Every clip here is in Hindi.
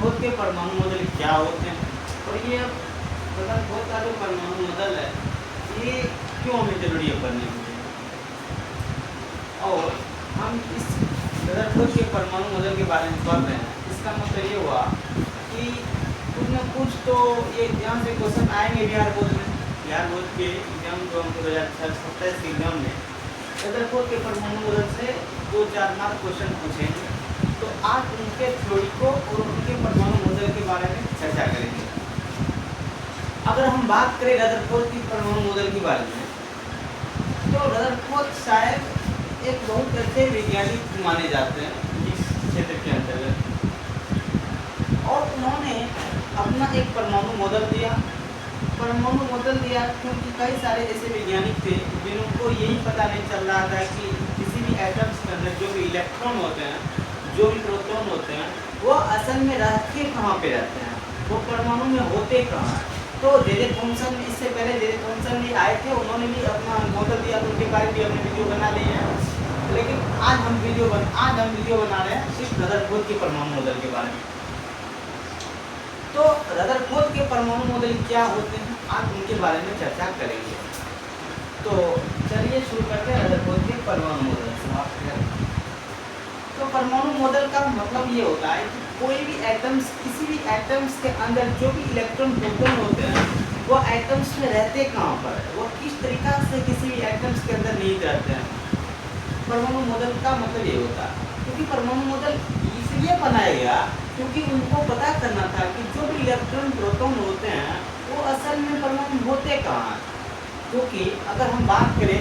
रदरफोर्ड के परमाणु मॉडल क्या होते हैं और ये रदरफोर्ड का जो परमाणु मॉडल है ये क्यों हमें जरूरी है पढ़ने के लिए, और हम इस रदरफोर्ड के परमाणु मॉडल के बारे में पढ़ रहे हैं। इसका मतलब ये हुआ कि कुछ न कुछ तो ये यहाँ से क्वेश्चन आएंगे बिहार बोर्ड के एग्जाम जो हमको 2027 के एग्जाम में रदरफोर्ड के परमाणु मॉडल से 2-4 मार्क क्वेश्चन पूछेंगे। तो आज उनके थ्योरी को और उनके परमाणु मॉडल के बारे में चर्चा करेंगे। अगर हम बात करें रदरफोर्ड की परमाणु मॉडल के बारे में, तो रदरफोर्ड शायद एक बहुत अच्छे वैज्ञानिक माने जाते हैं इस क्षेत्र के अंतर्गत, और उन्होंने अपना एक परमाणु मॉडल दिया क्योंकि कई सारे ऐसे वैज्ञानिक थे जिनको यही पता नहीं चल रहा था कि किसी भी एटम्स के अंदर जो भी इलेक्ट्रॉन होते हैं, जो भी प्रोटॉन होते हैं, वो असल में रहते कहाँ पे रहते हैं, वो परमाणु में होते कहाँ हैं। तो जे थॉमसन इससे पहले जे थॉमसन भी आए थे, उन्होंने भी अपना मॉडल दिया, तो उनके बारे में भी अपने वीडियो बना लिए हैं। लेकिन आज हम वीडियो बना रहे हैं सिर्फ रदरफोर्ड के परमाणु मॉडल के बारे में। तो रदरफोर्ड के परमाणु मॉडल क्या होते हैं, आज उनके बारे में चर्चा करेंगे। तो चलिए शुरू करते हैं रदरफोर्ड के परमाणु मॉडल से। तो परमाणु मॉडल का मतलब ये होता है कि कोई भी एटम्स, किसी भी एटम्स के अंदर जो भी इलेक्ट्रॉन प्रोटॉन होते हैं, वो एटम्स में रहते कहाँ पर है, वो किस तरीका से किसी भी एटम्स के अंदर नहीं रहते हैं। परमाणु मॉडल का मतलब ये होता है, क्योंकि परमाणु मॉडल इसलिए बनाया गया क्योंकि उनको पता करना था कि जो भी इलेक्ट्रॉन प्रोटॉन होते हैं वो असल में परमाणु होते कहाँ हैं। क्योंकि अगर हम बात करें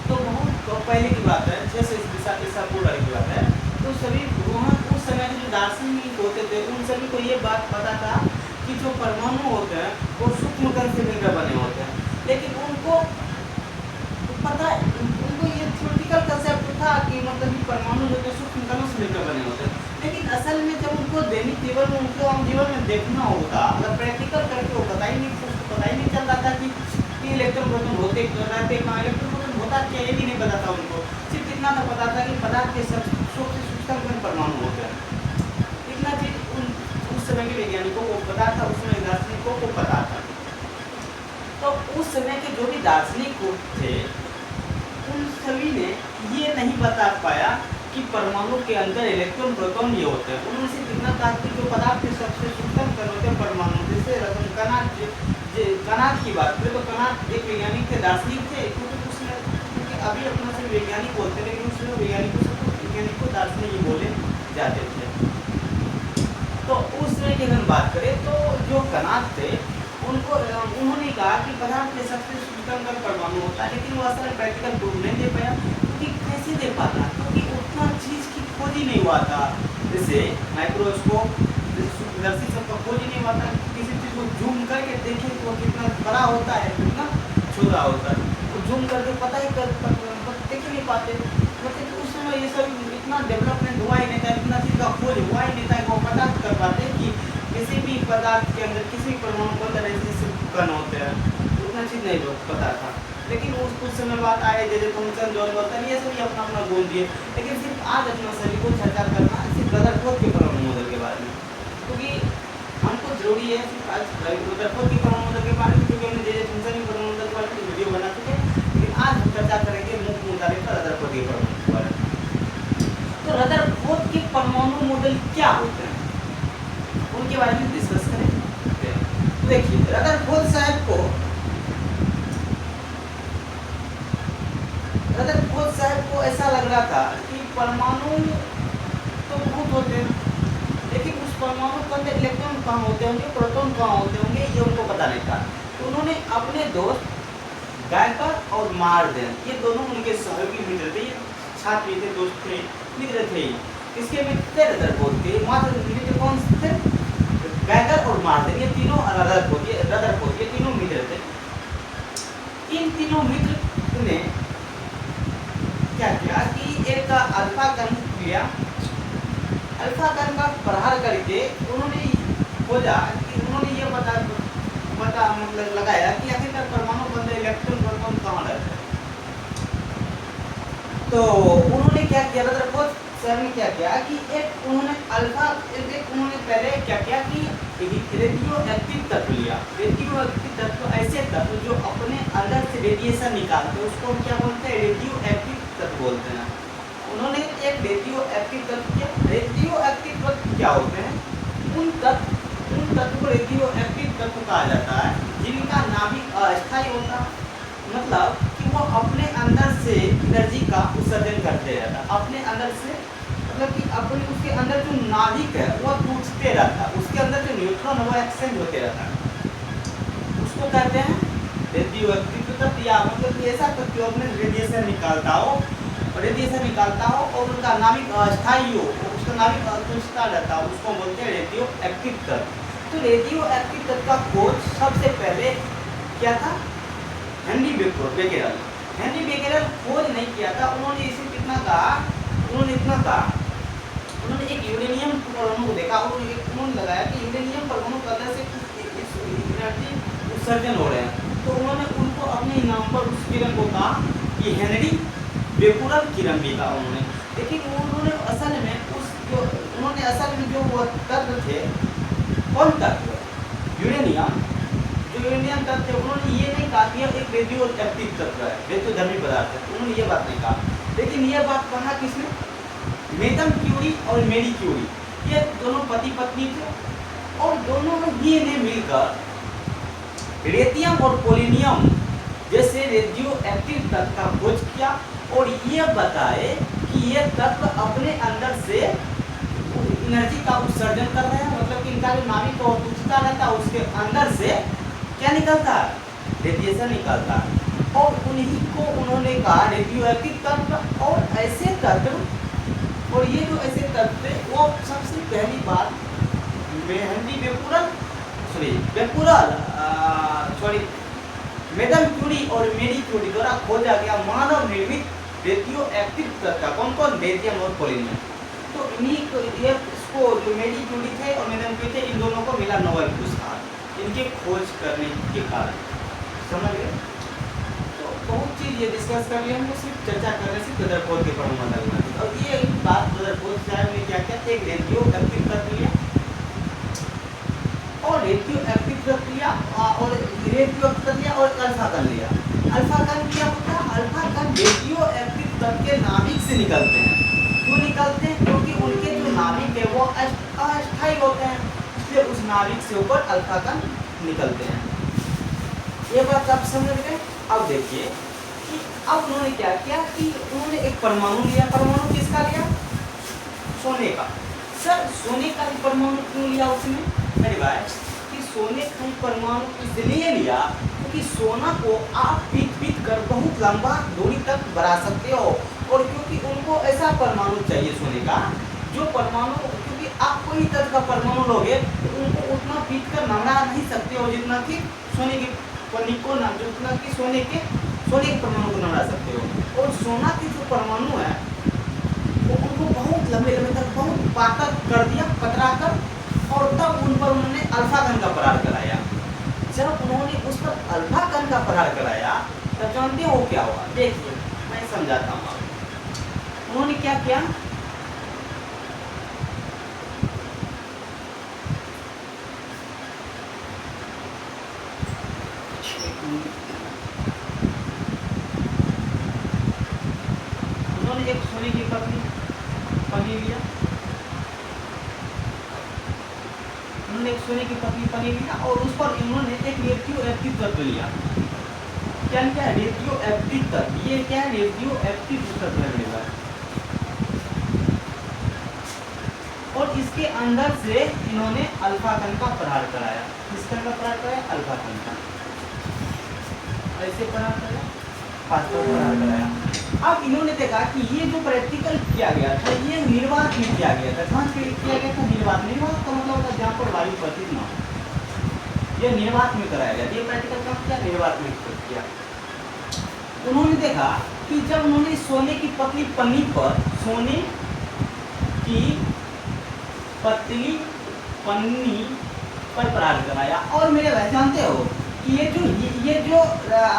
तो बहुत पहले की बात है, 600 ईसा पूर्व की बात है, तो सभी वहाँ उस समय के जो दार्शनिक होते थे उन सभी को ये बात पता था कि जो परमाणु होते हैं वो सूक्ष्म कण से मिलकर बने होते हैं। लेकिन उनको ये थ्योरेटिकल कंसेप्ट था कि मतलब कि परमाणु जो है सूक्ष्म कणों से मिलकर बने होते हैं। लेकिन असल में जब उनको दैनिक जीवन में, उनको आम जीवन में देखना होगा, अगर प्रैक्टिकल करके वो पता ही नहीं चल रहा था कि इलेक्ट्रॉन प्रोटॉन होते रहते कहाँ, इलेक्ट्रॉन प्रोटॉन होता क्या ये भी नहीं पता था उनको। सिर्फ इतना तो पता था कि पदार्थ के सबसे सूक्ष्म कण परमाणु होते हैं। इतना चीज उस समय के वैज्ञानिकों को पता था, उस समय दार्शनिकों को पता था। तो उस समय के जो भी दार्शनिक थे उन सभी ने ये नहीं बता पाया कि परमाणु के अंदर इलेक्ट्रॉन प्रोटॉन ये होते हैं। उन्होंने सिर्फ इतना कहा कि जो पदार्थ के सबसे सूक्ष्म कण होते हैं परमाणु, जैसे कणाद की बात करें तो कणाद एक वैज्ञानिक थे, दार्शनिक थे, क्योंकि अभी अपना से वैज्ञानिक बोलते थे, लेकिन उसमें वैज्ञानिक को दार्शनिक ही बोले जाते थे। तो उस समय की अगर बात करें तो जो कणाद थे उन्होंने कहा कि पदार्थ के सबसे सूक्ष्म कण परमाणु होता है, लेकिन वो असल प्रैक्टिकल प्रूफ नहीं दे पाया। क्योंकि कैसे दे पाता, क्योंकि उतना चीज की खोज ही नहीं हुआ था, जैसे माइक्रोस्कोप, सूक्ष्मदर्शी सबका खोज ही नहीं हुआ था। किसी चीज को जूम करके देखें तो कितना बड़ा होता है, कितना छोटा होता है, तो जूम करके पता ही देख ही नहीं पाते। मतलब उस समय ये सब इतना डेवलपमेंट हुआ ही नहीं था, इतना चीज का खोज हुआ ही नहीं था कि वो पता कर पाते कि किसी भी पदार्थ के अंदर, किसी परमाणु के अंदर ऐसे कण होते हैं, उतना चीज नहीं पता था। लेकिन उस कुछ समय बाद आए जैसे थॉमसन, जॉन बोल्टन, ये सभी अपना बोल दिए। लेकिन सिर्फ आज अपना सभी को चर्चा करना सिर्फ रदरफोर्ड के परमाणु मॉडल के बारे में, क्योंकि हमको जरूरी है सिर्फ आज रदरफोर्ड के परमाणु मॉडल के बारे में, क्योंकि हमने जैसे थॉमसन के परमाणु मॉडल के बारे में वीडियो बना चुके हैं। लेकिन आज हम चर्चा करेंगे मुख्य मुद्दा रदरफोर्ड के परमाणु के बारे में। तो रदरफोर्ड के परमाणु मॉडल क्या होते हैं उनके बारे में डिस्कस करें। देखिए रदरफोर्ड साहब को ऐसा लग रहा था कि परमाणु तो बहुत होते हैं, लेकिन उस परमाणु के अंदर इलेक्ट्रॉन कहाँ होते होंगे, प्रोटॉन कहाँ होते होंगे, ये उनको पता नहीं था। तो उन्होंने अपने दोस्त गैगर और मार्डेन, ये दोनों उनके सहयोगी मित्र थे, छात्र थे, दोस्त थे, मित्र थे। इसके मित्र थे रदरफोर्ड के, मात्र मित्र कौन थे, गैगर और मार्डेन, ये तीनों रदरफोर्ड ये तीनों मित्र थे। इन तीनों मित्र ने क्या किया कि एक अल्फा कण लिया, अल्फा कण का प्रहार करके उन्होंने खोजा कि उन्होंने ये मतलब लगाया कि आखिरकार परमाणु के अंदर इलेक्ट्रॉन प्रोटॉन कहाँ रहते हैं। तो उन्होंने क्या किया, रदरफोर्ड सर ने क्या किया कि उन्होंने पहले रेडियो एक्टिव तत्व लिया। रेडियो एक्टिव तत्व ऐसे तत्व जो अपने अंदर से रेडिएशन निकालते हैं उसको हम क्या बोलते हैं, रेडियो एक्टिव तत्व बोलते हैं। उन्होंने एक रेडियो एक्टिव तत्व किया। रेडियो एक्टिव तत्व क्या होते हैं, उन तत्व को रेडियो एक्टिव तत्व कहा जाता है जिनका नाभिक अस्थायी होता है, मतलब कि वो अपने अंदर से एनर्जी का उत्सर्जन करते रहता है। अपने अंदर से मतलब कि अपने उसके अंदर जो नाभिक है वो टूटते रहता है, उसके अंदर जो न्यूट्रॉन है वो एक्सचेंज होते रहता है। उसको कहते हैं रेडियो एक्टिव तत्व, या मतलब ऐसा तत्व जो अपने रेडिएशन निकालता हो और उनका नाभिक अस्थायी हो, उसका नाभिक टूटता रहता है, उसको बोलते हैं रेडियो एक्टिव तत्व। तो रेडियो एक्टिव तत्व का खोज सबसे पहले क्या था, हेनरी बेकेरेल। हेनरी बेकेरेल खोज नहीं किया था, उन्होंने इसे कितना कहा, उन्होंने एक यूरेनियम परमाणु को देखा और उन्होंने लगाया कि यूरेनियम परमाणु के अंदर से एनर्जी उत्सर्जन हो रहे हैं। तो उन्होंने उनको अपने नाम पर उस किरण को कहा कि हेनरी बेकेरेल किरण भी कहा उन्होंने। लेकिन उन्होंने असल में जो वो तत्व थे, कौन तत्व, यूरेनियम तत्व, उन्होंने ये नहीं कहा कि एक रेडियो एक्टिव तत्व है, रेडियोधर्मी पदार्थ है, उन्होंने ये बात नहीं कहा। लेकिन ये बात कहा किसने, मेडम क्यूरी और मेरी क्यूरी, ये दोनों पति पत्नी थे और दोनों ही ने मिलकर रेडियम और पोलिनियम जैसे रेडियो एक्टिव तत्व का खोज किया और ये बताए कि ये तत्व अपने अंदर से एनर्जी का उत्सर्जन कर रहे हैं, मतलब कि इनका जो नाभिक और टूटता रहता है उसके अंदर से क्या निकलता है, रेडिएशन निकलता है। और उन्हीं को उन्होंने कहा रेडियो एक्टिव तत्व। और ऐसे तत्व, और ये जो ऐसे तत्व थे वो सबसे पहली बार हेनरी मेडम क्यूरी और मेरी क्यूरी द्वारा खोजा गया मानव निर्मित रेडियो एक्टिव तत्व कौन, रेडियम और पोलिनियम। तो इन्हीं को इसको जो मेरी क्यूरी थे और मेडम क्यूरी थे, इन दोनों को मिला नोबेल पुरस्कार इनके खोज करने के कारण, समझ गए। तो बहुत चीज़ ये डिस्कस कर लिया, हमको सिर्फ चर्चा करने से रदरफोर्ड के परमाणु लगना। और ये बात रदरफोर्ड साहब ने क्या किया, एक रेडियो एक्टिव तत्व लिया और रेडियो एक्टिव तत्व लिया और अल्फा कण लिया। अल्फा कण क्या होता है, अल्फा कण रेडियो एक्टिव तत्व के नाभिक से निकलते हैं। क्यों निकलते हैं, क्योंकि उनके जो नाभिक है वो अस्थायी होते हैं, इसलिए उस नाभिक से ऊपर अल्फा कण निकलते हैं। ये बात आप समझ गए। अब देखिए कि अब उन्होंने क्या किया कि उन्होंने एक परमाणु लिया। परमाणु किसका लिया, सोने का। सर सोने का ही परमाणु क्यों लिया उसने, मेरे भाई, कि सोने का ही परमाणु इसलिए लिया क्योंकि सोना को आप पीट कर बहुत लंबा दूरी तक बढ़ा सकते हो, और क्योंकि उनको ऐसा परमाणु चाहिए सोने का जो परमाणु, क्योंकि आप कोई तत्व का परमाणु लोगे तो उनको उतना पीट कर नमड़ा नहीं सकते हो जितना कि सोने के पन्नी को ना, जितना कि सोने के परमाणु को नमड़ा सकते हो। और सोना के जो परमाणु है वो उनको बहुत लंबे तक बहुत पातर कर दिया, कतरा कर, और तब उन पर उन्होंने अल्फा कण का प्रहार कराया। जब उन्होंने उस पर अल्फा कण का प्रहार कराया तब जानते हो क्या हुआ, देखिए मैं समझाता हूँ। उन्होंने क्या किया, उन्होंने एक सोने की पन्नी लिया, उन्होंने एक सोने की पन्नी लिया और उस पर इन्होंने एक रेडियो एक्टिव तत्व लिया। क्या है, रेडियो एक्टिव तत्व। ये क्या है, रेडियो एक्टिव तत्व है मेरे पास। और इसके अंदर से इन्होंने अल्फा कण का प्रहार कराया। किस कण का प्रहार कराया, अल्फा कण का। ऐसे प्रहार कराया, फास्फोर प्रहार कराया। अब इन्होंने देखा कि ये जो प्रैक्टिकल किया गया था ये निर्वात में किया गया था। कहाँ किया गया था, निर्वात। निर्वात का मतलब होता है जहाँ पर वायु पतित न हो, ये निर्वात में कराया गया। ये प्रैक्टिकल काम किया, निर्वात में किया। उन्होंने देखा कि जब उन्होंने सोने की पतली पन्नी पर सोने की पतली पन्नी पर प्रहार कराया, और मेरे भाई जानते हो कि ये जो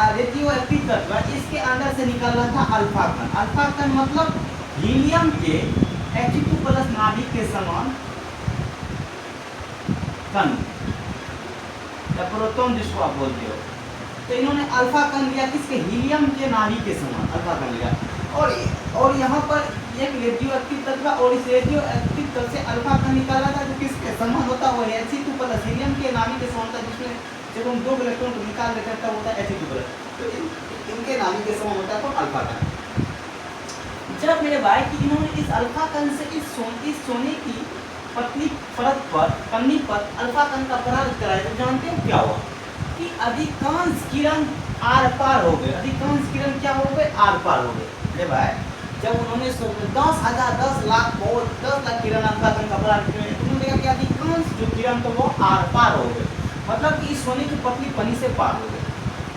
रेडियो एक्टिव तत्व है इसके अंदर से निकल रहा था अल्फा कण। अल्फा कण मतलब हीलियम के He2+ नाभिक के समान कण। या प्रोटॉन जिसको आप बोलते हो। तो इन्होंने अल्फा कण लिया किसके, हीलियम के नाभिक के समान अल्फा कण लिया। और यहाँ पर एक रेडियो एक्टिव तत्व और इस रेडियो एक्टिव तत्व से अल्फा कण निकाला था जो किसके समान होता है, वो He2+ हीलियम के नाभिक के समान होता है, जिसमें जब हम 2 इलेक्ट्रॉन को निकाल देते हैं तब होता है He2+। तो इनके नाभिक के समान होता है कौन, अल्फा कण। जब मेरे भाई कि इन्होंने इस अल्फा कण से इस सोने की पतली परत पर पन्नी पर अल्फा कण का पराग कराया, तो जानते हो क्या हुआ कि अधिकांश किरण आर पार हो गए। अधिकांश किरण क्या हो गए, आर पार हो गए। मेरे भाई जब उन्होंने 10,000 10 लाख बहुत 10 लाख किरण अल्फा कण का पराग किया, तो उन्होंने देखा कि अधिकांश जो किरण तो वो आर पार हो गए, मतलब कि इस सोने की पतली पन्नी से पार हो गए।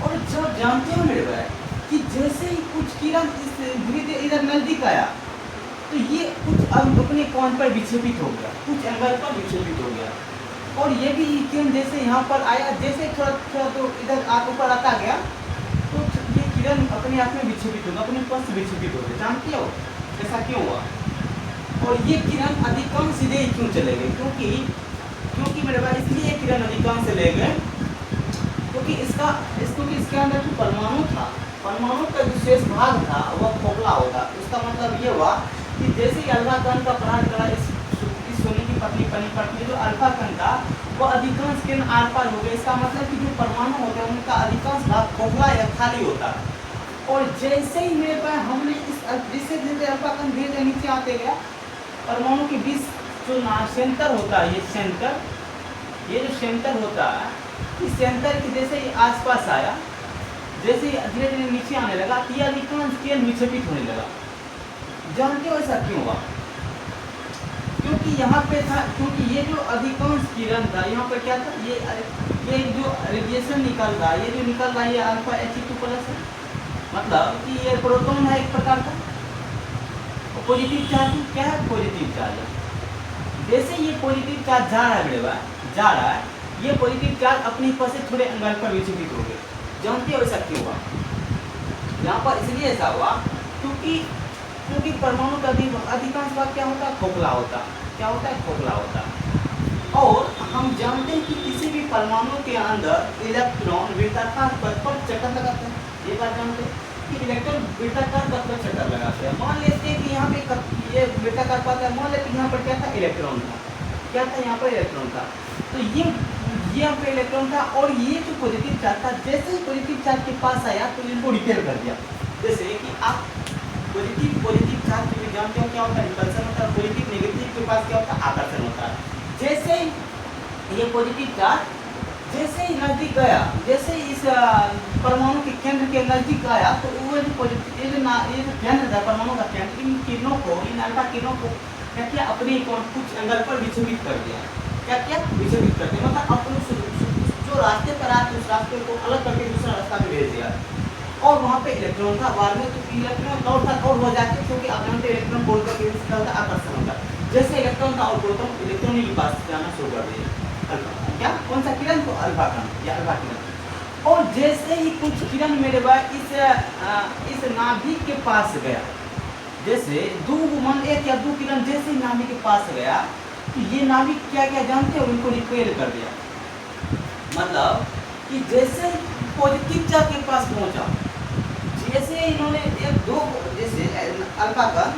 और जब जानते हो मेरे भाई कि जैसे ही कुछ किरण इस धीरे धीरे इधर नजदीक आया, तो ये कुछ अपने कोण पर विक्षेपित हो गया, कुछ एंगल पर विक्षेपित हो गया। और ये भी किरण जैसे यहाँ पर आया, जैसे थोड़ा थोड़ा तो इधर आप ऊपर आता गया, तो ये किरण अपने आप में विक्षेपित होगा, अपने पास विक्षेपित हो गए। जानते हो ऐसा क्यों हुआ? और ये किरण अधिकांश सीधे ही क्यों चले गए? क्योंकि मेरे भाई इसलिए ये किरण अधिकांश चले गए क्योंकि इसके अंदर जो परमाणु था, परमाणु का जो शेष भाग था वह खोखला होता। उसका मतलब ये हुआ कि जैसे ही अल्फा कण का पराग करा इस सोने की पतली पन्नी पर, जो अल्फा कण था वो अधिकांश किरण आर पार हो गए। इसका मतलब कि जो परमाणु होते हैं उनका अधिकांश भाग खोखला या खाली होता है। और जैसे ही मेरे पास हमने जिससे जैसे अल्फा कण धीरे धीरे नीचे आते गया, परमाणु के बीच जो सेंटर होता है, ये जो सेंटर होता है, इस सेंटर के जैसे ही आसपास आया, जैसे ही धीरे धीरे नीचे आने लगा, तो ये अधिकांश किरण विक्षेपित होने लगा। जानते हो ऐसा क्यों हुआ? क्योंकि यहाँ पे था, क्योंकि ये जो अधिकांश किरण था यहाँ पर क्या था, ये जो रेडिएशन निकल रहा है, ये जो निकल रहा है ये अल्फा He2+ है, मतलब कि ये प्रोटॉन है एक प्रकार का। पॉजिटिव चार्ज क्या है, पॉजिटिव चार्ज। जैसे ये पॉजिटिव चार्ज जा रहा है मेरे भाई, जा रहा है, ये पॉजिटिव चार्ज अपनी पर से थोड़े एंगल पर विक्षेपित हो गए। जानते हो ऐसा क्यों हुआ? यहाँ पर इसलिए ऐसा हुआ क्योंकि परमाणु का अधिकांश भाग क्या होता है, खोखला होता। क्या होता है, खोखला होता। और हम जानते हैं कि किसी भी परमाणु के अंदर इलेक्ट्रॉन वृत्ताकार पथ पर चक्कर लगाते हैं। ये बात जानते हैं कि इलेक्ट्रॉन वृत्ताकार पथ पर चक्कर लगाते हैं। मान लेते हैं कि यहाँ पे ये वृत्ताकार पथ है, मान लेते हैं यहाँ पर क्या था, इलेक्ट्रॉन था। क्या था, यहाँ पर इलेक्ट्रॉन था। तो ये यहाँ पे इलेक्ट्रॉन था और ये जो पॉजिटिव चार्ज था, जैसे ही पॉजिटिव चार्ज के पास आया तो इनको रिपेल कर दिया। जैसे कि आप पॉजिटिव चार्ज जो जानते हो क्या होता है, रिपल्सन होता है। पॉजिटिव नेगेटिव के पास क्या होता है, आकर्षण होता है। जैसे ये पॉजिटिव चार्ज जैसे ही नजदीक गया, जैसे इस परमाणु के केंद्र के नजदीक आया, तो वो जो पॉजिटिव ये जो केंद्र था, परमाणु का केंद्र, इन किरणों को, इन अल्फा किरणों को क्या किया, अपने कुछ एंगल पर विक्षेपित कर दिया। क्या विक्षेपित कर दिया, मतलब अपने जो रास्ते पर आते उस रास्ते को अलग करके दूसरा रास्ता में भेज दिया। और वहाँ पे इलेक्ट्रॉन था, बाद में तो इलेक्ट्रॉन और हो जाते, क्योंकि आप जानते हैं इलेक्ट्रॉन बोल का क्या होता है, आकर्षण होता है। जैसे इलेक्ट्रॉन था और प्रोटॉन इलेक्ट्रॉन के पास जाना शुरू कर दिया। क्या, कौन सा किरण, तो अल्फा कण या अल्फा किरण। और जैसे ही कुछ किरण मेरे भाई इस नाभिक के पास गया, जैसे एक या दो किरण जैसे ही नाभिक के पास गया, तो ये नाभिक क्या क्या जानते हो, इनको रिपेल कर दिया। मतलब कि जैसे पॉजिटिव चार्ज के पास पहुंचा, जैसे इन्होंने जैसे अल्फा कण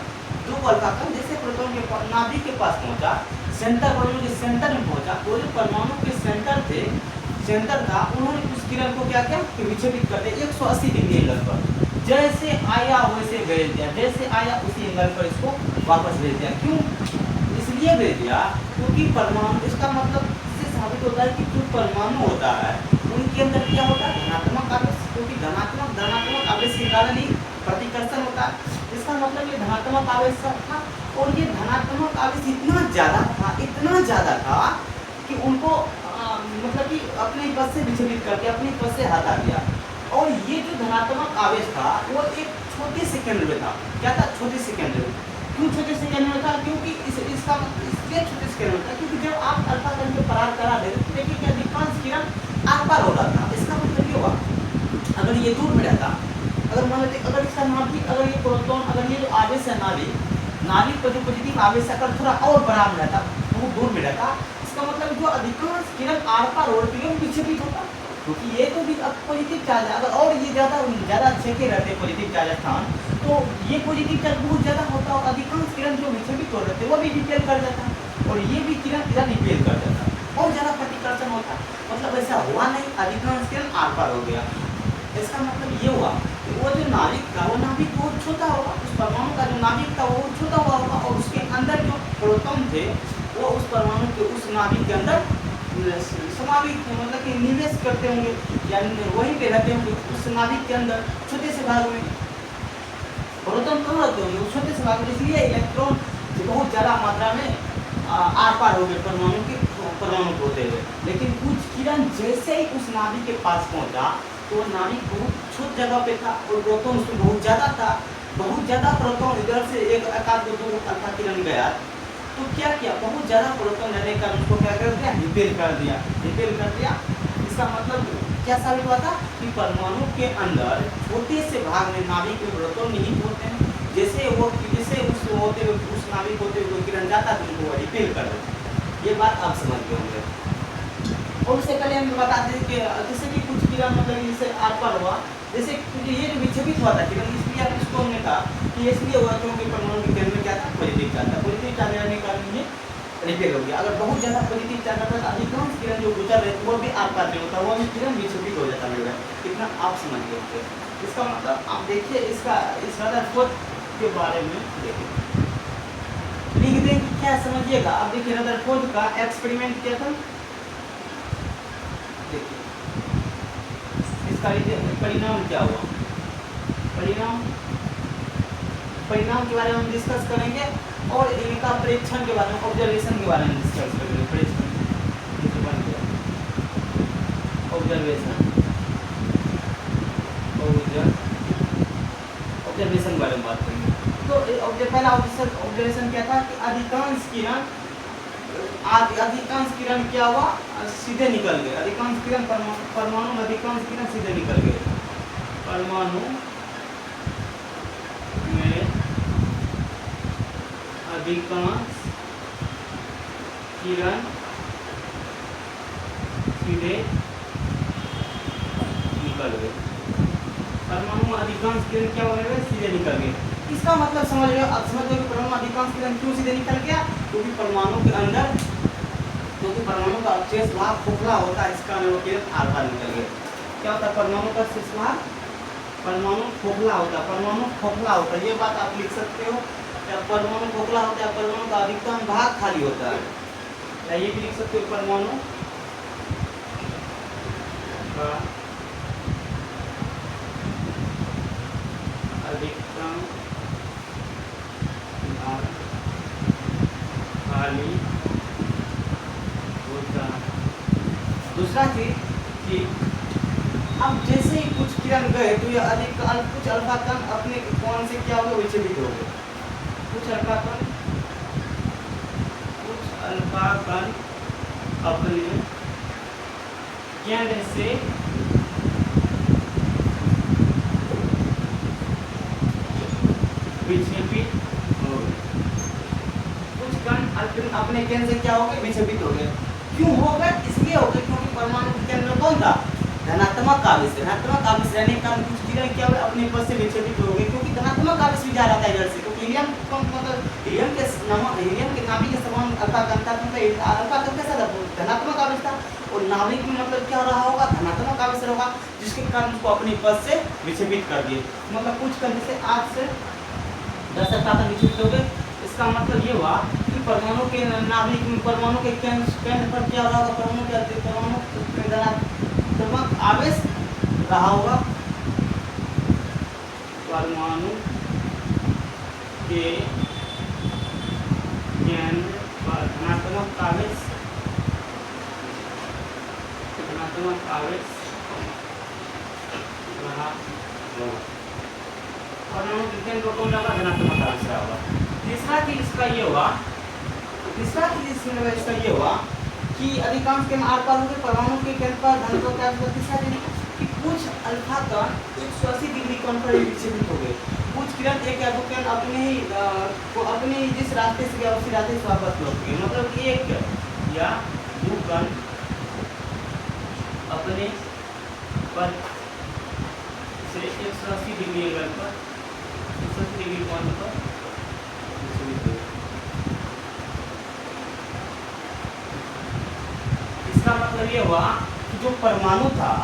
जैसे प्रोटॉन के नाभिक के पास पहुंचा, परमाणु के सेंटर में पहुंचा, तो जो परमाणु के सेंटर था, उन्होंने उस किरण को क्या विक्षेपित कर दिया 180 डिग्री एंगल पर। जैसे आया वैसे भेज दिया, जैसे आया उसी एंगल पर इसको वापस भेज दिया। क्यों इसलिए भेज दिया, क्योंकि परमाणु, इसका मतलब इससे साबित होता है कि जो परमाणु होता है उनके अंदर क्या होता है, धनात्मक आवेश, क्योंकि धनात्मक आवेश के कारण ही प्रतिकर्षण होता है। इसका मतलब ये धनात्मक आवेश था, और ये धनात्मक आवेश इतना ज़्यादा था कि उनको मतलब कि अपने पथ से विचलित करके अपने पथ से हटा दिया। और ये जो धनात्मक आवेश था वो एक छोटे से केंद्र में था। क्या था, छोटे से केंद्र में। क्यों छोटे से केंद्र में था, क्योंकि इसका इसलिए छोटे से केंद्र में था क्योंकि जब आप अल्फा कण के पराग करा दे तो देखिए कि अधिकांश किरण आर पार हो रहा था। इसका मतलब ये हुआ, अगर ये दूर में रहता, अगर मान लेते अगर इसका नाभिक, अगर ये प्रोटॉन, अगर ये जो आवेश है नाभिक पर जो पॉजिटिव आवेश अगर थोड़ा और बड़ा में रहता, तो वो दूर में रहता, इसका मतलब जो अधिकांश किरण आर पार हो रही है वो विक्षेपित होता, क्योंकि ये तो भी अब पॉजिटिव चार्ज है। अगर और ये ज़्यादा छेके रहते पॉजिटिव चार्ज स्थान, तो ये पॉजिटिव चार्ज बहुत ज़्यादा होता और अधिकांश किरण जो विक्षेपित हो रहे थे वो भी रिपेल कर जाता, और ये भी किरण इधर रिपेल कर जाता, और ज़्यादा प्रतिकर्षण होता। मतलब ऐसा हुआ नहीं, अधिकांश किरण आर पार हो गया। इसका मतलब ये हुआ कि वो जो नाभिक था वो नाभिक बहुत छोटा होगा, उस परमाणु का जो नाभिक था वो छोटा हुआ होगा, और उसके अंदर जो प्रोटॉन थे वो उस परमाणु के उस नाभिक के अंदर समावित मतलब कि निवेश करते होंगे, यानी वहीं पे रहते होंगे उस नाभिक के अंदर छोटे से भाग में। प्रोटॉन कहाँ रहते होंगे उस छोटे से भाग में, इसलिए इलेक्ट्रॉन बहुत ज़्यादा मात्रा में आर पार हो गए परमाणु को होते हुए। लेकिन कुछ किरण जैसे ही उस नाभिक के पास पहुंचा तो नाभिक बहुत छोट जगह पे था और प्रोटॉन उसमें बहुत ज़्यादा था, बहुत ज़्यादा प्रोटॉन इधर से एक आकार दो अल्फा किरण गया, तो क्या किया, बहुत ज़्यादा प्रोटॉन रहने का उसको क्या कर दिया, रिपेल कर दिया। इसका मतलब क्या साबित हुआ था कि परमाणु के अंदर छोटे से भाग में नाभिक में प्रोटॉन निहित होते हैं, जैसे उस नाभिक होते हुए किरण जाता है तो वो रिपेल कर देते। ये बात आप समझ गए होंगे। और उससे पहले हम बताते हैं कि जैसे कि कुछ किरण मतलब जैसे आर पार हुआ, जैसे ये जो विक्षेपित हुआ था किरण, इसलिए आप इसको हमने कहा कि इसलिए हुआ क्योंकि परमाणु के केंद्र में क्या था, पॉजिटिव चार्ज था। पॉजिटिव चार्ज रहने का कारण ये रिपेल हो गया। अगर बहुत ज़्यादा पॉजिटिव चार्ज रहता तो अधिकांश किरण जो गुजर रहे थे वो भी आर पार नहीं होता, वो भी किरण विक्षेपित हो जाता है। इतना आप समझ गए। इसका मतलब आप देखिए इसका इस रदरफोर्ड के बारे में देखिए, लिख दें कि क्या समझिएगा। अब देखिए रदरफोर्ड का एक्सपेरिमेंट क्या था, देखिए इसका परिणाम क्या हुआ, परिणाम के बारे में हम डिस्कस करेंगे, और इनका परीक्षण के बारे में, ऑब्जर्वेशन के बारे में डिस्कस करेंगे। परीक्षण ऑब्जर्वेशन के बारे में बात करेंगे। तो पहला ऑब्जर्वेशन क्या था कि अधिकांश किरण क्या हुआ, सीधे निकल गए। अधिकांश किरण परमाणु में अधिकांश किरण सीधे निकल गए। परमाणु में अधिकांश किरण सीधे निकल गए। परमाणु में अधिकांश किरण क्या हो गए, सीधे निकल गए। इसका मतलब समझ रहे हो, अब समझ रहे हो कि परमाणु में अधिकांश किरण क्यों सीधे निकल गया, क्योंकि परमाणु के अंदर परमाणु का शेष भाग खोखला होता है, इसका वो किरण आर पार निकल गया। क्या होता है, परमाणु का शेष भाग, परमाणु खोखला होता है, ये बात आप लिख सकते हो। या परमाणु खोखला होता है, परमाणु का अधिकतम भाग खाली होता है, या ये भी लिख सकते हो परमाणु का अधिकतम भाग खाली होता है। दूसरा चीज कि अब जैसे ही कुछ किरण गए तो ये कुछ अल्फा कण अपने कोण से क्या हो गए, विचलित हो गए। कुछ अल्फा कण अपने केंद्र से विक्षेपित हो गए। कुछ कण अपने केंद्र से क्या हो गए, विक्षेपित हो गए। क्यों हो गए, इसलिए हो गए क्योंकि परमाणु के केंद्र में कौन था, धनात्मक आवेश रहने का कुछ किरण क्या हुए, अपने पद से विक्षेपित हो गए, क्योंकि धनात्मक आवेश भी जा रहा था इधर से, क्योंकि हीलियम के नाभिक के समान अल्फा कण था, अल्फा कण कैसा था, धनात्मक आवेश था, और नाभिक में मतलब क्या रहा होगा, धनात्मक आवेश होगा, जिसके कारण उसको अपने पद से विक्षेपित कर दिए। मतलब कुछ कण जैसे 8 से 10 तक विक्षेपित हो गए। इसका मतलब ये हुआ कि परमाणु के नाभिक में, परमाणु के केंद्र पर क्या रहा होगा, परमाणु धनात्मक आवेश रहा होगा। परमाणु के केंद्र पर धनात्मक आवेश रहा होगा। परमाणु के केंद्र पर कौन रहा, धनात्मक आवेश रहा होगा। तीसरा चीज इसका ये हुआ कि अधिकांश के आर पार होकर परमाणु के केंद्र पर धनात्मक आवेश। तीसरा चीज कि कुछ अल्फा कण 180 डिग्री कोण पर विक्षेपित हो गए। कुछ किरण एक या दो किरण अपने जिस रास्ते से गया उसी रास्ते से वापस लौट गए। मतलब एक या भूकण अपने पद से 180 डिग्री एंगल पर 180 डिग्री कोण पर इसका मतलब ये हुआ कि जो परमाणु था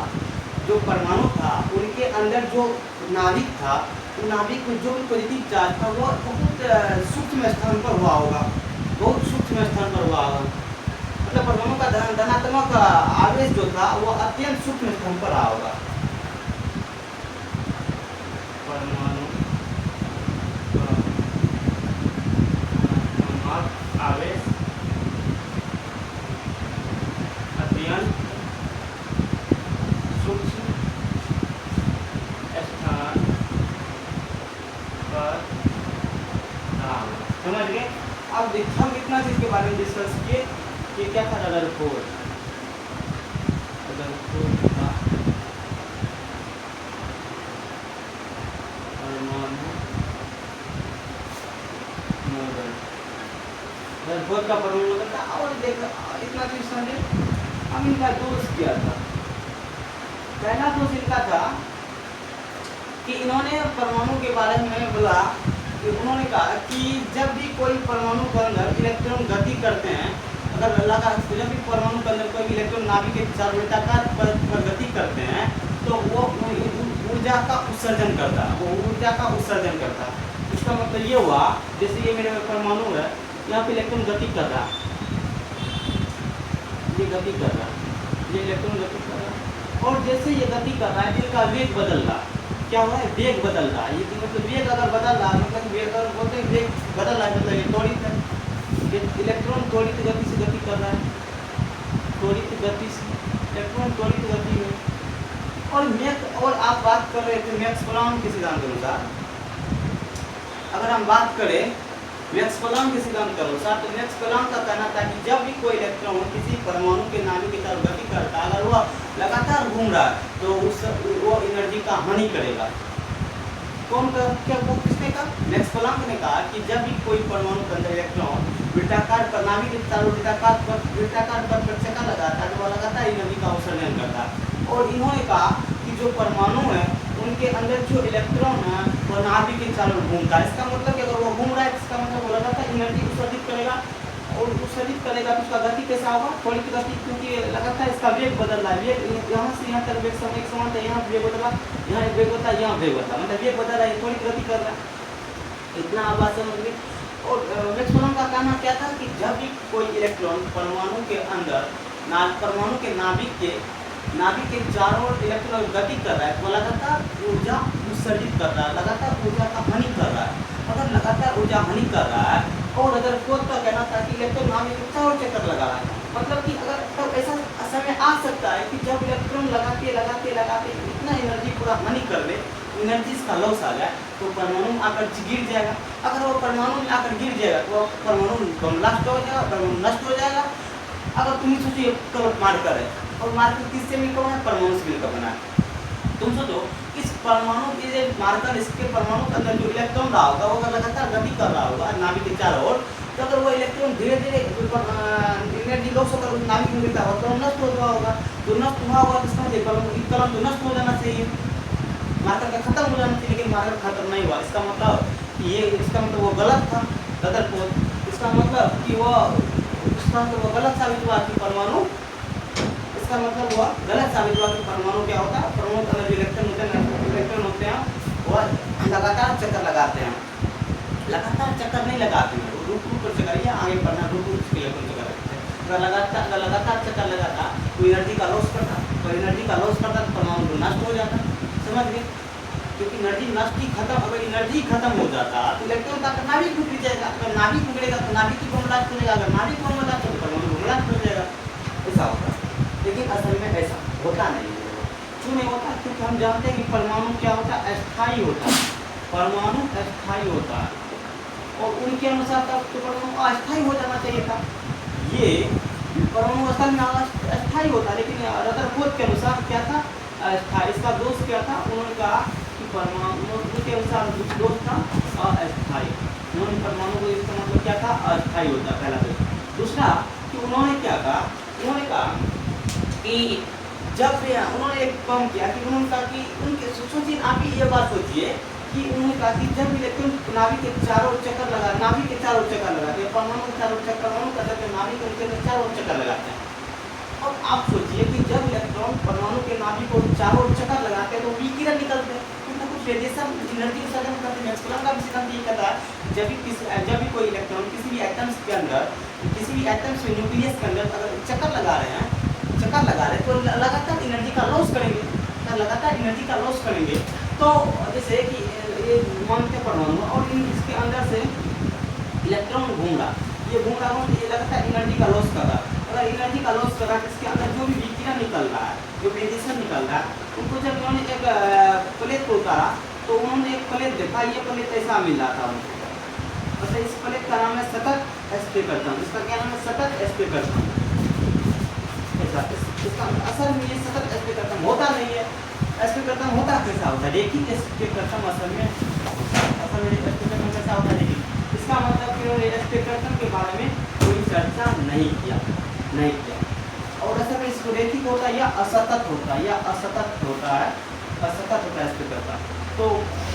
उनके अंदर जो नाभिक था, वो नाभिक में जो भी पॉजिटिव चार्ज था वो बहुत सूक्ष्म स्थान पर हुआ होगा, बहुत सूक्ष्म स्थान पर हुआ होगा। मतलब परमाणु का धनात्मक आवेश जो था वो अत्यंत सूक्ष्म स्थान पर रहा होगा। परमाणु का आवेश अत्यंत सूक्ष्म स्थान पर रहा होगा। समझ गए? अब हम इतना चीज के बारे में डिस्कस किए कि क्या था रदरफोर्ड का परमाणु मॉडल, रदरफोर्ड का परमाणु मॉडल था। और देखा इतना चीज समझे, हम इनका दोष किया था। पहला दोष इनका था कि इन्होंने परमाणु के बारे में बोला कि उन्होंने कहा कि जब भी कोई परमाणु के अंदर इलेक्ट्रॉन गति करते हैं, अगर लगा जब भी परमाणु के अंदर कोई इलेक्ट्रॉन नाभिक के चार्ज पर गति करते हैं तो वो ऊर्जा का उत्सर्जन करता है, वो ऊर्जा का उत्सर्जन करता है। इसका मतलब ये हुआ, जैसे ये मेरे परमाणु है, यहाँ पे इलेक्ट्रॉन गति कर रहा है, ये गति कर रहा है, ये इलेक्ट्रॉन गति कर रहा है, और जैसे ये गति कर रहा है इनका वेग बदल रहा है। क्या हुआ है? वेग बदल रहा है। ये मतलब वेग अगर बदल रहा है, मतलब वेग अगर बोलते हैं वेग बदल रहा है, मतलब ये त्वरित है, इलेक्ट्रॉन त्वरित गति से गति कर रहा है, त्वरित गति से इलेक्ट्रॉन त्वरित गति में। और आप बात कर रहे थे मैक्स प्लैंक के सिद्धांत के अनुसार, अगर हम बात करें मैक्स प्लैंक के सिद्धांत के अनुसार, तो मैक्स प्लैंक का कहना था कि जब भी कोई इलेक्ट्रॉन किसी परमाणु के नाभिक की तरफ गति करता है, अगर वह लगातार घूम रहा है तो वो एनर्जी का हानि करेगा। कौन का क्या वो किसने कहा? मैक्स प्लैंक ने कहा कि जब भी कोई परमाणु के अंदर इलेक्ट्रॉन वृत्ताकार पर नाभिक के चारों वृत्ताकार पर चक्कर लगाता है तो वह लगातार एनर्जी का उत्सर्जन करता है। और इन्होंने कहा कि जो परमाणु है उनके अंदर जो इलेक्ट्रॉन है वो नाभिक के चारों घूमता है। इसका मतलब कि अगर वो घूम रहा है, इसका मतलब वो लगातार एनर्जी उत्सर्जित करेगा, और उत्सर्जित करेगा तो उसका गति कैसा होगा? त्वरित गति, क्योंकि लगातार इसका वेग बदल रहा है। वेग यहाँ से यहाँ तक वेग एक समान था, यहाँ वेग बदला, यहाँ वेग होता है, यहाँ वेग होता है, मतलब वेग बदल रहा है, त्वरित गति कर रहा है। इतना आप बात समझ गए। और मैक्स प्लैंक का कहना क्या था कि जब भी कोई इलेक्ट्रॉन परमाणु के अंदर परमाणु के नाभिक के चारों ओर इलेक्ट्रॉन गति कर रहा है तो लगातार ऊर्जा उत्सर्जित कर रहा है, लगातार ऊर्जा का हानि कर रहा है। अगर लगातार ऊर्जा हानि कर रहा है, और अगर फोर्थ का कहना था कि इलेक्ट्रॉन नाभिक के चारों चक्कर लगा रहा है, मतलब कि अगर तब ऐसा समय आ सकता है कि जब इलेक्ट्रॉन लगाते इतना एनर्जी पूरा हानि कर ले, एनर्जी का लॉस आ जाए, तो परमाणु आकर गिर जाएगा। अगर वो परमाणु में आकर गिर जाएगा तो परमाणु ब्लास्ट हो जाएगा, परमाणु नष्ट हो जाएगा। अगर तुम सोचिए कल मार्कर है, और मार्कर किससे मिलकर बना है? परमाणु से मिलकर बना है। तुम सोचो इस परमाणु के मार्कर, इसके परमाणु के अंदर जो इलेक्ट्रॉन रहा होगा वो लगातार गति कर रहा होगा नाभिक के चारों ओर, तो अगर वो इलेक्ट्रॉन धीरे धीरे एनर्जी लॉस होकर उस नाभिक में मिलता होगा तो नष्ट हो रहा होगा। तो नष्ट हुआ होगा इसका कलम तो नष्ट हो जाना चाहिए, मार्कर का खत्म हो जाना चाहिए, लेकिन मार्कर खत्म नहीं हुआ। इसका मतलब वो गलत था रदरफोर्ड। इसका मतलब कि वो गलत साबित हुआ कि परमाणु, इसका मतलब हुआ गलत साबित हुआ कि परमाणु क्या होता है? परमाणु के अंदर जो इलेक्ट्रॉन होते हैं वो लगातार चक्कर लगाते हैं, लगातार चक्कर नहीं लगाते हैं, रुक कर चक्कर, ये आगे बढ़ना रुक के इलेक्ट्रॉन चक्कर लगते हैं। अगर लगातार चक्कर लगाता तो एनर्जी का लॉस करता, तो एनर्जी का लॉस करता तो परमाणु तो नष्ट हो जाता। समझ गए? क्योंकि एनर्जी नष्ट ही खत्म, अगर एनर्जी खत्म हो जाता तो इलेक्ट्रॉन का नाभिक टूट जाएगा, अगर नाभिक टूटेगा तो नाभिक की बम ब्लास्ट हो जाएगा, अगर नाभिक बम ब्लास्ट हो तो परमाणु बम ब्लास्ट हो जाएगा। ऐसा होता है, लेकिन असल में ऐसा होता नहीं है। क्यों नहीं होता? क्योंकि हम जानते हैं कि परमाणु क्या होता है? अस्थायी होता है, परमाणु अस्थायी होता है, और उनके अनुसार तब तो परमाणु अस्थायी हो जाना चाहिए था। ये परमाणु असल में अस्थायी होता है, लेकिन रदरफोर्ड के अनुसार क्या था? अस्थायी। इसका दोष क्या था? उन्होंने कहा कि परमाणु के अनुसार दोष था अस्थायी। उन्होंने परमाणु को, इसका मतलब क्या था? अस्थायी होता है, पहला दोष। दूसरा कि उन्होंने क्या कहा? उन्होंने कहा कि जब उन्होंने एक काम किया कि उन्होंने कहा कि उनके सोचिए, आप ही ये बात सोचिए कि उन्होंने कहा कि जब इलेक्ट्रॉन नाभिक के चारों चक्कर नाभिक के चारों चक्कर लगाते हैं, परमाणु के चारों चक्कर परमाणु कहते हैं, नाभिक उनके चारों चक्कर लगाते हैं। अब आप सोचिए कि जब इलेक्ट्रॉन परमाणु के नाभिक को चारों चक्कर लगाते हैं तो विकिरण निकलते हैं, कुछ कुछ रेडिएशन एनर्जी उत्सर्जन करते हैं। मैक्सवेल का सिद्धांत ये कहता है जब भी कोई इलेक्ट्रॉन किसी भी एटम्स के अंदर, किसी भी एटम्स में न्यूक्लियस के अंदर अगर चक्कर लगा रहे हैं तो लगातार एनर्जी का लॉस करेंगे, तो जैसे कि ये मानते परमाणु और इसके अंदर से इलेक्ट्रॉन घूम रहा, ये लगातार एनर्जी का लॉस कर रहा। अगर एनर्जी का लॉस कर रहा है, इसके अंदर जो भी विकिरण निकल रहा है, जो रेडिएशन निकल रहा है, उनको जब उन्होंने एक प्लेट को उतारा तो उन्होंने एक प्लेट देखा, ये प्लेट ऐसा मिल रहा था उनको। मतलब इस प्लेट का नाम है सतत स्पेक्ट्रम। इसका क्या नाम है? सतत स्पेक्ट्रम। इसका असल में ये सतत स्पेक्ट्रम होता नहीं है। स्पेक्ट्रम होता कैसा होता है? रेखीय स्पेक्ट्रम असल में स्पेक्ट्रम कैसा होता है? इसका मतलब कि स्पेक्ट्रम के बारे में कोई चर्चा नहीं किया। और असल में इसको रेखिक होता है या असतत होता है, स्पेक्ट्रम। तो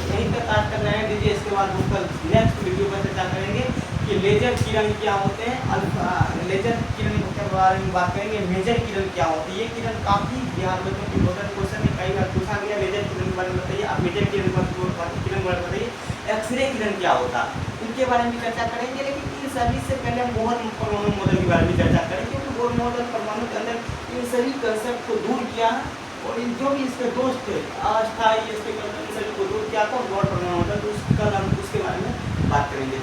यहीं तक आज कर रहे हैं। दीजिए, इसके बाद हम कल नेक्स्ट वीडियो में चर्चा करेंगे कि लेजर किरण क्या होते हैं, अल्फा लेजर किरण के बारे में बात करेंगे। मेजर किरण क्या होती है? ये किरण काफ़ी बिहार बच्चों की इम्पोर्टेंट क्वेश्चन में कई बार पूछा गया। लेजर किरण के बारे में बताइए, आप मेजर किरण के बारे में बताइए। एक्सरे किरण क्या होता है, इनके बारे में चर्चा करेंगे। लेकिन इन सभी से पहले हम बोहर परमाणु मॉडल के बारे में चर्चा करेंगे, क्योंकि बोहर मॉडल परमाणु के अंदर इन सभी कंसेप्ट को दूर किया और इन जो भी इसके दोष थे अस्थायी इसके को दूर किया था। बोहर परमाणु मॉडल उसके बारे में बात करेंगे।